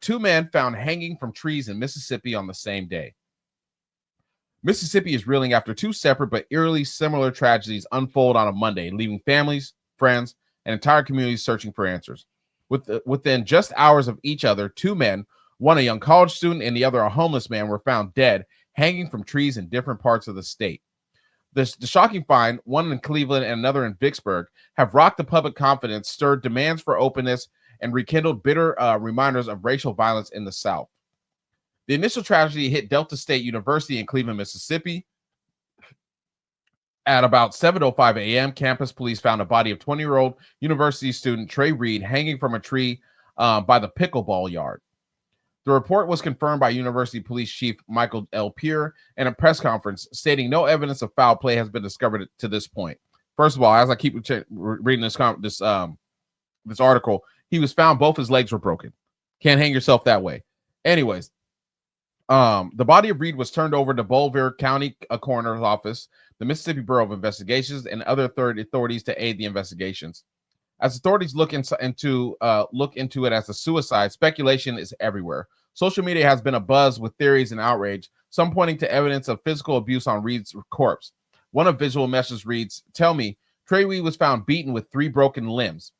Two men found hanging from trees in Mississippi on the same day. Mississippi is reeling after two separate but eerily similar tragedies unfold on a Monday, leaving families, friends, and entire communities searching for answers. Within just hours of each other, two men, one a young college student and the other a homeless man, were found dead, hanging from trees in different parts of the state. The shocking find, one in Cleveland and another in Vicksburg, have rocked the public confidence, stirred demands for openness, and rekindled bitter reminders of racial violence in the South. The initial tragedy hit Delta State University in Cleveland, Mississippi. At about 7:05 a.m., campus police found a body of 20-year-old university student Trey Reed hanging from a tree by the pickleball yard. The report was confirmed by University Police Chief Michael L. Peer in a press conference, stating no evidence of foul play has been discovered to this point. First of all, as I keep reading this article, he was found both his legs were broken. Can't hang yourself that way. Anyways, the body of Reed was turned over to Boulevard County Coroner's Office, the Mississippi Bureau of Investigations, and other authorities to aid the investigations. As authorities look into it as a suicide, speculation is everywhere. Social media has been abuzz with theories and outrage, some pointing to evidence of physical abuse on Reed's corpse. One of visual messages reads, "Tell me, Trey Reed was found beaten with 3 broken limbs.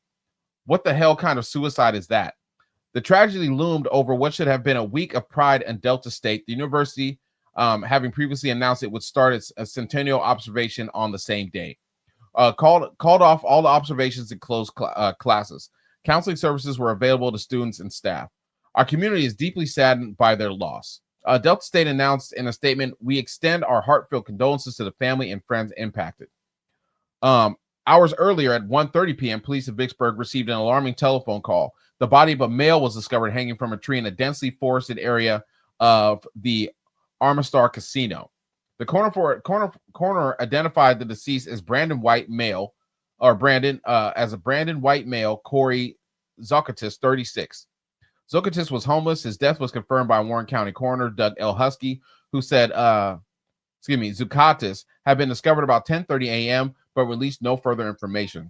What the hell kind of suicide is that?" The tragedy loomed over what should have been a week of pride in Delta State, the university having previously announced it would start its centennial observation on the same day. Called off all the observations and closed classes. Counseling services were available to students and staff. Our community is deeply saddened by their loss. Delta State announced in a statement, "We extend our heartfelt condolences to the family and friends impacted." Hours earlier at 1:30 p.m., police in Vicksburg received an alarming telephone call. The body of a male was discovered hanging from a tree in a densely forested area of the Armistar Casino. The coroner identified the deceased as Brandon White male, Corey Zucatis, 36. Zucatis was homeless. His death was confirmed by Warren County Coroner Doug L. Husky, who said, Zucatis had been discovered about 10:30 a.m., but released no further information.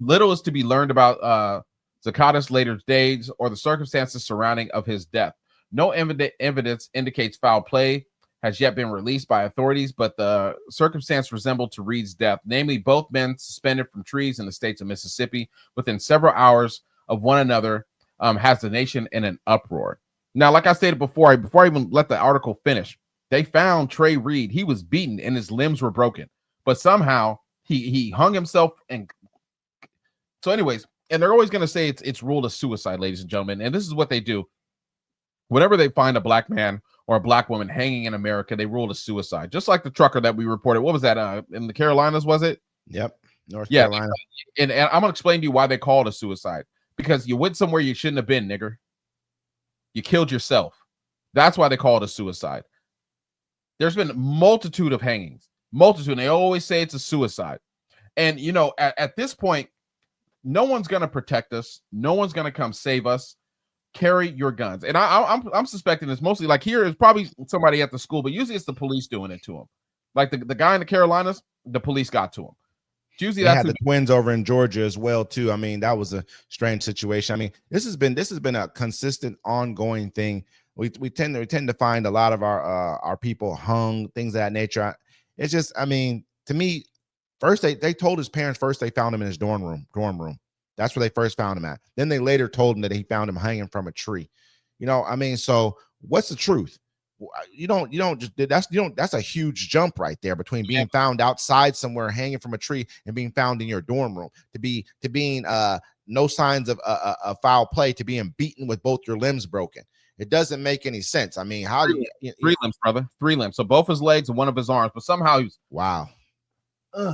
Little is to be learned about Zucatis' later days or the circumstances surrounding of his death. No evidence indicates foul play has yet been released by authorities, but the circumstance resembled to Reed's death, namely both men suspended from trees in the states of Mississippi within several hours of one another, has the nation in an uproar. Now, like I stated before I even let the article finish, they found Trey Reed. He was beaten and his limbs were broken, but somehow he hung himself. And so anyways, and they're always going to say it's ruled a suicide, ladies and gentlemen. And this is what they do. Whenever they find a black man or a black woman hanging in America, they rule a suicide. Just like the trucker that we reported. What was that? In the Carolinas, was it? Yep. North Carolina. And I'm going to explain to you why they call it a suicide. Because you went somewhere you shouldn't have been, nigger. You killed yourself. That's why they call it a suicide. There's been a multitude of hangings. Multitude. And they always say it's a suicide. And, you know, at this point, no one's going to protect us. No one's going to come save us. Carry your guns. And I'm suspecting it's mostly like here is probably somebody at the school, but usually it's the police doing it to him. Like the guy in the Carolinas, the police got to him. Usually they had the twins over in Georgia as well too. I mean, that was a strange situation. I mean, this has been a consistent, ongoing thing. We tend to find a lot of our people hung, things of that nature. It's just, I mean, to me, first they told his parents first they found him in his dorm room. That's where they first found him at. Then they later told him that he found him hanging from a tree. You know, I mean, so what's the truth? That's a huge jump right there between being found outside somewhere hanging from a tree and being found in your dorm room to being no signs of foul play, to being beaten with both your limbs broken. It doesn't make any sense. I mean, how do you three limbs, brother? 3 limbs. So both his legs and one of his arms, but somehow he's wow.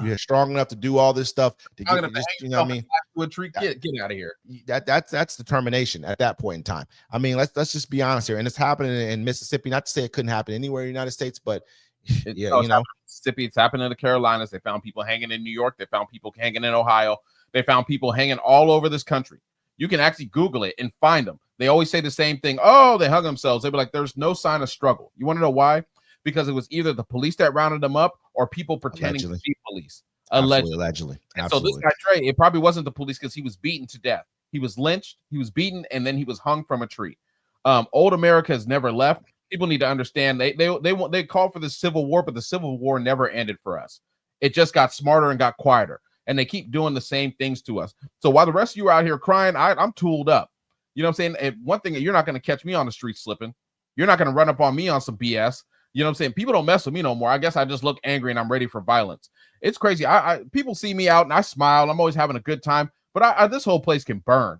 You're strong enough to do all this stuff to get you know what I mean? Get out of here. That's determination at that point in time. I mean, let's just be honest here. And it's happening in Mississippi. Not to say it couldn't happen anywhere in the United States, but Mississippi, it's happened in the Carolinas. They found people hanging in New York. They found people hanging in Ohio. They found people hanging all over this country. You can actually Google it and find them. They always say the same thing. Oh, they hung themselves. They'd be like, there's no sign of struggle. You want to know why? Because it was either the police that rounded them up or people pretending to be police. Allegedly. So this guy, Trey, it probably wasn't the police because he was beaten to death. He was lynched, he was beaten, and then he was hung from a tree. Old America has never left. People need to understand they call for the Civil War, but the Civil War never ended for us. It just got smarter and got quieter, and they keep doing the same things to us. So while the rest of you are out here crying, I'm tooled up. You know what I'm saying? And one thing, you're not going to catch me on the street slipping. You're not going to run up on me on some BS. You know what I'm saying? People don't mess with me no more. I guess I just look angry and I'm ready for violence. It's crazy. People see me out and I smile. I'm always having a good time, but this whole place can burn.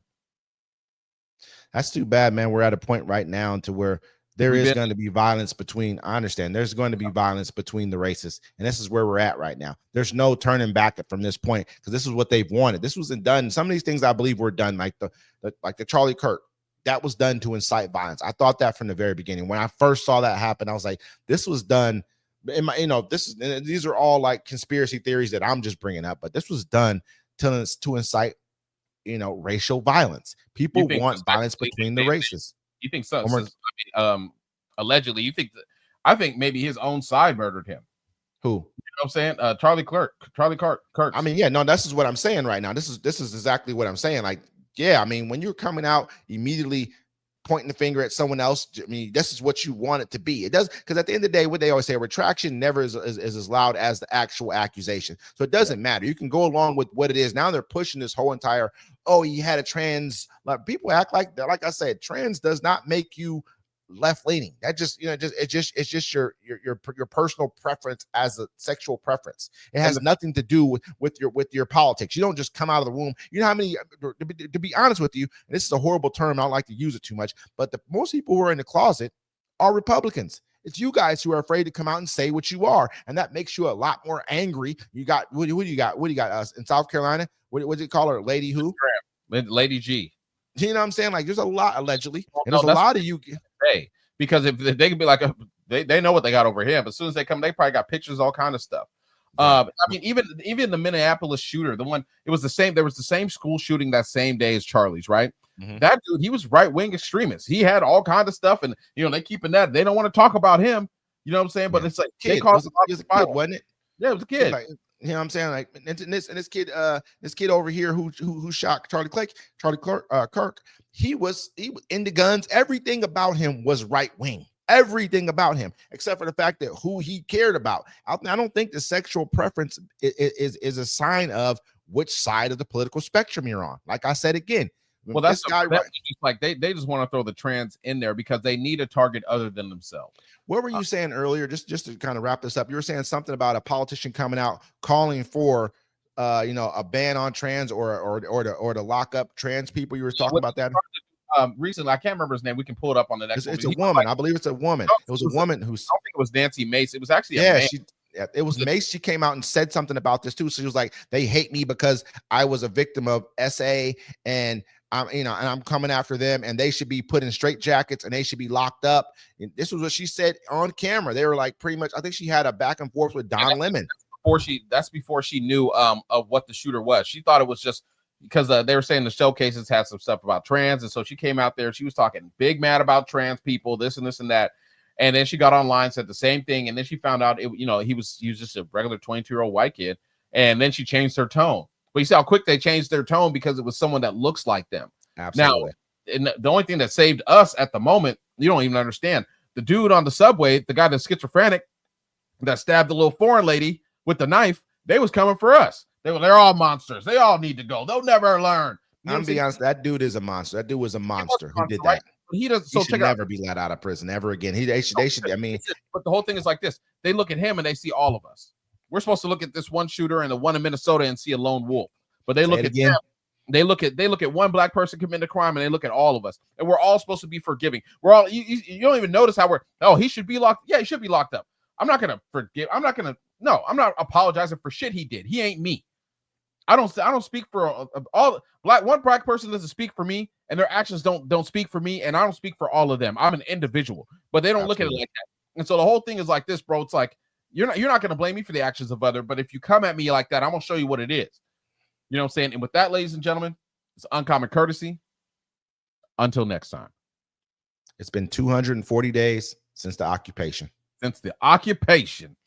That's too bad, man. We're at a point right now to where there is going to be violence between, I understand there's going to be violence between the races. And this is where we're at right now. There's no turning back from this point because this is what they've wanted. This wasn't done. Some of these things I believe were done, like the Charlie Kirk, that was done to incite violence. I thought that from the very beginning. When I first saw that happen, I was like, this was done. These are all like conspiracy theories that I'm just bringing up, but this was done to incite, racial violence. People want violence between the races. You think so? Allegedly, you think I think maybe his own side murdered him. Who? You know what I'm saying? Charlie Kirk. I mean, yeah, no, this is what I'm saying right now. This is exactly what I'm saying. Like, yeah, I mean, when you're coming out immediately pointing the finger at someone else, I mean, this is what you want it to be. It does, because at the end of the day, what they always say, retraction never is as loud as the actual accusation. So it doesn't matter. You can go along with what it is. Now they're pushing this whole entire, oh, he had a trans, like people act like that. Like I said, trans does not make you left leaning. That just, it's just your personal preference as a sexual preference. It has nothing to do with your politics. You don't just come out of the womb. You know how many, to be honest with you, and this is a horrible term, I don't like to use it too much, but most people who are in the closet are Republicans. It's you guys who are afraid to come out and say what you are, and that makes you a lot more angry. You got what do you got? What do you got? Us in South Carolina? What do you call her? Lady who? Lady G. You know what I'm saying? Like, there's a lot allegedly, and there's a lot of you. Hey, because if they can be like they know what they got over here, but as soon as they come, they probably got pictures, all kind of stuff. Yeah. I mean, even the Minneapolis shooter, the one, it was the same. There was the same school shooting that same day as Charlie's, right? Mm-hmm. That dude, he was right-wing extremist. He had all kinds of stuff, and they keeping that. They don't want to talk about him. You know what I'm saying? But it's like kid. They caused it was a kid, wasn't it? Yeah, it was a kid. Like, you know what I'm saying? Like, and this kid over here who shot Charlie Kirk, he was into guns. Everything about him was right wing. Everything about him, except for the fact that who he cared about. I don't think the sexual preference is a sign of which side of the political spectrum you're on. Like I said again, well, that's just like they just want to throw the trans in there because they need a target other than themselves. What were you saying earlier? Just to kind of wrap this up, you were saying something about a politician coming out calling for a ban on trans or to lock up trans people. You were talking about that. Recently, I can't remember his name. We can pull it up on the next. It's a woman. I believe it's a woman. It was a woman who's. I don't think it was Nancy Mace. It was actually a man. It was Mace. She came out and said something about this too. So she was like, "They hate me because I was a victim of SA, and I'm coming after them, and they should be put in straitjackets and they should be locked up." And this was what she said on camera. They were like, pretty much. I think she had a back and forth with Don Lemon. That's before she knew of what the shooter was. She thought it was just because they were saying the showcases had some stuff about trans, and so she came out there. She was talking big mad about trans people, this and this and that. And then she got online, said the same thing, and then she found out he was just a regular 22-year-old white kid. And then she changed her tone. But you see how quick they changed their tone because it was someone that looks like them. Absolutely. Now, and the only thing that saved us at the moment, you don't even understand. The dude on the subway, the guy that's schizophrenic, that stabbed the little foreign lady with the knife, they was coming for us. They're all monsters. They all need to go. They'll never learn. I'm gonna be honest. That dude is a monster. That dude was a monster who did that. Right? He does. He should never be let out of prison ever again. They should. I mean, but the whole thing is like this. They look at him and they see all of us. We're supposed to look at this one shooter and the one in Minnesota and see a lone wolf. But they look at them. They look at one black person committing a crime and they look at all of us. And we're all supposed to be forgiving. We're all. You don't even notice how he should be locked. Yeah, he should be locked up. I'm not gonna forgive. I'm not apologizing for shit he did. He ain't me. I don't speak for one black person doesn't speak for me, and their actions don't speak for me, and I don't speak for all of them. I'm an individual, but they don't look at it like that. And so the whole thing is like this, bro. It's like you're not going to blame me for the actions of other, but if you come at me like that, I'm going to show you what it is. You know what I'm saying? And with that, ladies and gentlemen, it's uncommon courtesy. Until next time. It's been 240 days since the occupation. Since the occupation.